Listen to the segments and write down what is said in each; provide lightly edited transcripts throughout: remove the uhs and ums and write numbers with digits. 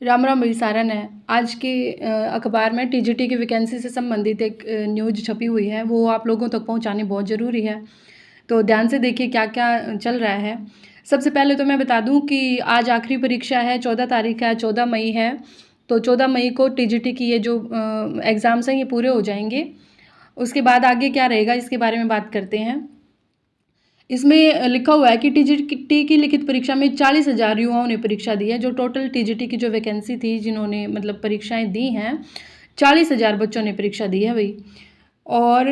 राम राम भाई सारन है। आज के अखबार में टीजीटी की वैकेंसी से संबंधित एक न्यूज़ छपी हुई है, वो आप लोगों तक पहुंचानी बहुत ज़रूरी है। तो ध्यान से देखिए क्या क्या चल रहा है। सबसे पहले तो मैं बता दूं कि आज आखिरी परीक्षा है, 14 तारीख है, 14 मई है। तो 14 मई को टीजीटी की ये जो एग्ज़ाम्स हैं ये पूरे हो जाएंगे। उसके बाद आगे क्या रहेगा इसके बारे में बात करते हैं। इसमें लिखा हुआ है कि टीजीटी की लिखित परीक्षा में 40,000 युवाओं ने परीक्षा दी है। जो टोटल टीजीटी की जो वैकेंसी थी, जिन्होंने मतलब परीक्षाएं दी हैं, 40,000 बच्चों ने परीक्षा दी है भाई। और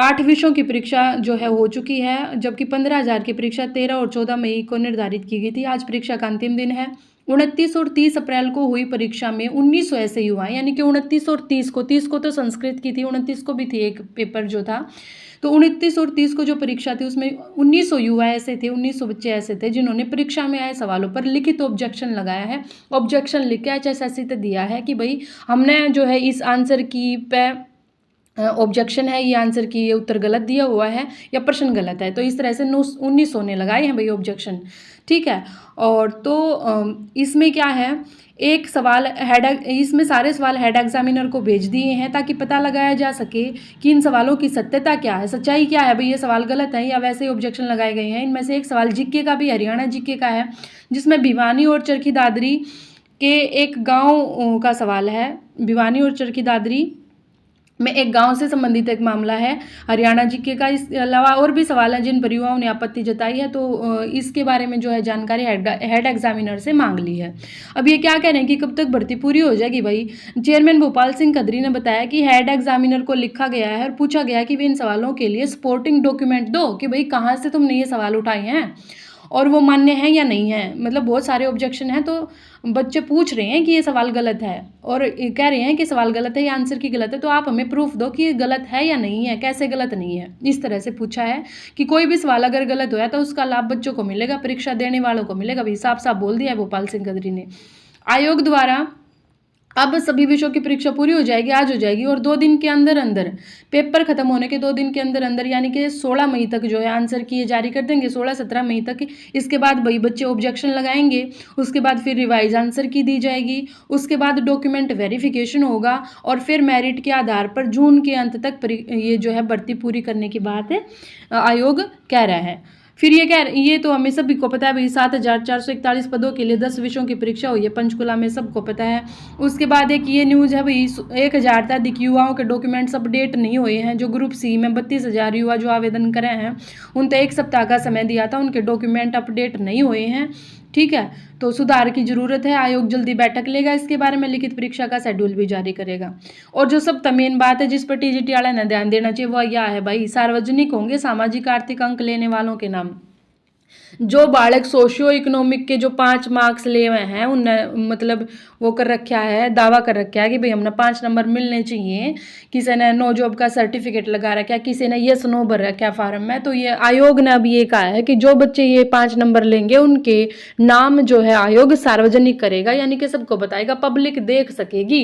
8 विषयों की परीक्षा जो है हो चुकी है, जबकि 15,000 की परीक्षा 13 और 14 मई को निर्धारित की गई थी। आज परीक्षा का अंतिम दिन है। 29 और 30 अप्रैल को हुई परीक्षा में 1900 ऐसे युवा, यानी कि 29 और 30 को तो संस्कृत की थी, 29 को भी थी एक पेपर जो था। तो 29 और 30 को जो परीक्षा थी उसमें 1900 युवा ऐसे थे, 1900 बच्चे ऐसे थे जिन्होंने परीक्षा में आए सवालों पर लिखित ऑब्जेक्शन लगाया है। ऑब्जेक्शन लिख के HSSC तक दिया है कि भाई हमने जो है इस आंसर की पे ऑब्जेक्शन है, ये आंसर की ये उत्तर गलत दिया हुआ है या प्रश्न गलत है। तो इस तरह से 1900 ने लगाए हैं भाई ऑब्जेक्शन, ठीक है। और तो इसमें क्या है, एक सवाल इसमें सारे सवाल हेड एग्जामिनर को भेज दिए हैं ताकि पता लगाया जा सके कि इन सवालों की सत्यता क्या है, सच्चाई क्या है, भाई ये सवाल गलत है या वैसे ही ऑब्जेक्शन लगाए गए हैं। इनमें से एक सवाल जीके का भी, हरियाणा जीके का है, जिसमें भिवानी और चरखी दादरी के एक गाँव का सवाल है। भिवानी और चरखी दादरी में एक गांव से संबंधित एक मामला है हरियाणा जीके का। इसके अलावा और भी सवाल हैं जिन पर युवाओं ने आपत्ति जताई है, तो इसके बारे में जो है जानकारी हेड एग्जामिनर से मांग ली है। अब ये क्या कह रहे हैं कि कब तक भर्ती पूरी हो जाएगी भाई। चेयरमैन भोपाल सिंह खत्री ने बताया कि हेड एग्जामिनर को लिखा गया है और पूछा गया है कि वे इन सवालों के लिए सपोर्टिंग डॉक्यूमेंट दो कि भाई कहाँ से तुमने ये सवाल उठाए हैं और वो मान्य है या नहीं है। मतलब बहुत सारे ऑब्जेक्शन हैं, तो बच्चे पूछ रहे हैं कि ये सवाल गलत है और कह रहे हैं कि सवाल गलत है या आंसर की गलत है, तो आप हमें प्रूफ दो कि ये गलत है या नहीं है, कैसे गलत नहीं है। इस तरह से पूछा है कि कोई भी सवाल अगर गलत होया तो उसका लाभ बच्चों को मिलेगा, परीक्षा देने वालों को मिलेगा। भी साफ साफ बोल दिया है भोपाल सिंह खत्री ने। आयोग द्वारा अब सभी विषयों की परीक्षा पूरी हो जाएगी, आज हो जाएगी, और 2 दिन के अंदर अंदर, पेपर खत्म होने के 2 दिन के अंदर अंदर, यानी कि 16 मई तक जो है आंसर की ये जारी कर देंगे, 16-17 मई तक। इसके बाद भाई बच्चे ऑब्जेक्शन लगाएंगे, उसके बाद फिर रिवाइज आंसर की दी जाएगी, उसके बाद डॉक्यूमेंट वेरिफिकेशन होगा और फिर मेरिट के आधार पर जून के अंत तक ये जो है भर्ती पूरी करने की बात है आयोग कह रहा है। फिर ये तो हमें सभी को पता है भाई, 7,441 पदों के लिए 10 विषयों की परीक्षा हुई है पंचकुला में, सबको पता है। उसके बाद एक ये न्यूज़ है भाई, 1,000 से अधिक युवाओं के डॉक्यूमेंट्स अपडेट नहीं हुए हैं। जो ग्रुप सी में 32,000 युवा जो आवेदन करे हैं, उन तक 1 सप्ताह का समय दिया था, उनके डॉक्यूमेंट अपडेट नहीं हुए हैं, ठीक है। तो सुधार की जरूरत है। आयोग जल्दी बैठक लेगा इसके बारे में, लिखित परीक्षा का शेड्यूल भी जारी करेगा। और जो सब मेन बात है जिस पर टीजीटी वाला ने ध्यान देना चाहिए वह यह है भाई, सार्वजनिक होंगे सामाजिक आर्थिक अंक लेने वालों के नाम। जो बालक सोशियो इकोनॉमिक के जो 5 मार्क्स ले हुए हैं, उनने मतलब वो कर रखा है, दावा कर रखा है कि भाई हमने 5 नंबर मिलने चाहिए। किसी ने नो जॉब का सर्टिफिकेट लगा रखा है, किसी ने यस नो भर रखा है फार्म में। तो ये आयोग ने अब ये कहा है कि जो बच्चे ये 5 नंबर लेंगे उनके नाम जो है आयोग सार्वजनिक करेगा, यानी कि सबको बताएगा, पब्लिक देख सकेगी।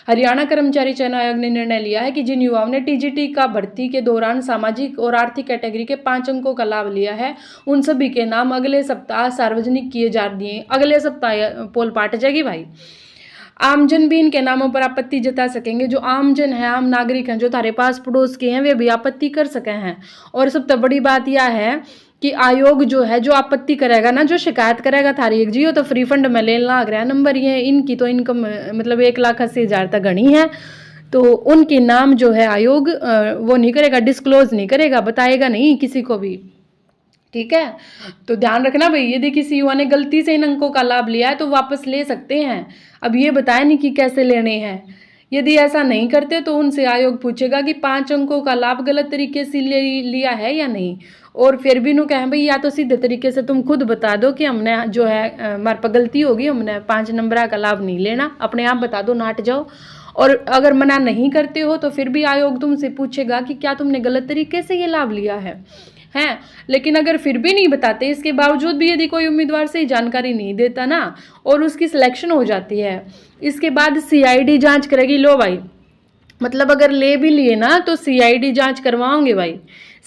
हरियाणा कर्मचारी चयन आयोग ने निर्णय लिया है कि जिन युवाओं ने टीजीटी का भर्ती के दौरान सामाजिक और आर्थिक कैटेगरी के 5 अंकों का लाभ लिया है, उन सभी के नाम अगले सप्ताह सार्वजनिक किए जा दिए। अगले सप्ताह पोल पाट जाएगी भाई। आमजन भी इनके नामों पर आपत्ति जता सकेंगे। जो आमजन है, आम नागरिक हैं, जो तारे पास पड़ोस के हैं, वे भी आपत्ति कर सके हैं। और सबसे बड़ी बात यह है कि आयोग जो है, जो आपत्ति करेगा ना, जो शिकायत करेगा थारी एक जी, तो फ्री फंड में लेने लग रहा है नंबर। ये इनकी तो इनकम मतलब 1,80,000 तक गणी है, तो उनके नाम जो है आयोग वो नहीं करेगा, डिस्क्लोज नहीं करेगा, बताएगा नहीं किसी को भी, ठीक है। तो ध्यान रखना भाई, यदि किसी युवा ने गलती से इन अंकों का लाभ लिया है तो वापस ले सकते हैं। अब ये बताया नहीं कि कैसे लेने हैं। यदि ऐसा नहीं करते तो उनसे आयोग पूछेगा कि 5 अंकों का लाभ गलत तरीके से लिया है या नहीं। और फिर भी नु कहें भाई, या तो सीधे तरीके से तुम खुद बता दो कि हमने जो है हमारे पर गलती होगी, हमने 5 नंबर का लाभ नहीं लेना, अपने आप बता दो, नाट जाओ। और अगर मना नहीं करते हो तो फिर भी आयोग तुमसे पूछेगा कि क्या तुमने गलत तरीके से ये लाभ लिया है। लेकिन अगर फिर भी नहीं बताते, इसके बावजूद भी यदि कोई उम्मीदवार से जानकारी नहीं देता ना और उसकी सिलेक्शन हो जाती है, इसके बाद सीआईडी जांच करेगी। लो भाई, मतलब अगर ले भी लिए ना तो सीआईडी जांच करवाओगे भाई,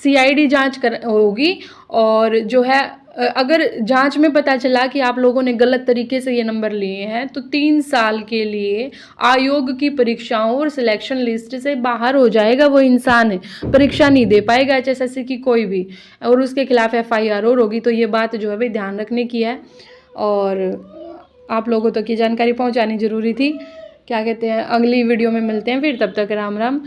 सीआईडी जांच होगी। और जो है अगर जांच में पता चला कि आप लोगों ने गलत तरीके से ये नंबर लिए हैं तो 3 साल के लिए आयोग की परीक्षाओं और सिलेक्शन लिस्ट से बाहर हो जाएगा वो इंसान, परीक्षा नहीं दे पाएगा एचएसएससी की कोई भी, और उसके खिलाफ एफआईआर और होगी। तो ये बात जो है भाई ध्यान रखने की है और आप लोगों तक ये जानकारी पहुंचानी ज़रूरी थी। क्या कहते हैं, अगली वीडियो में मिलते हैं फिर, तब तक राम राम।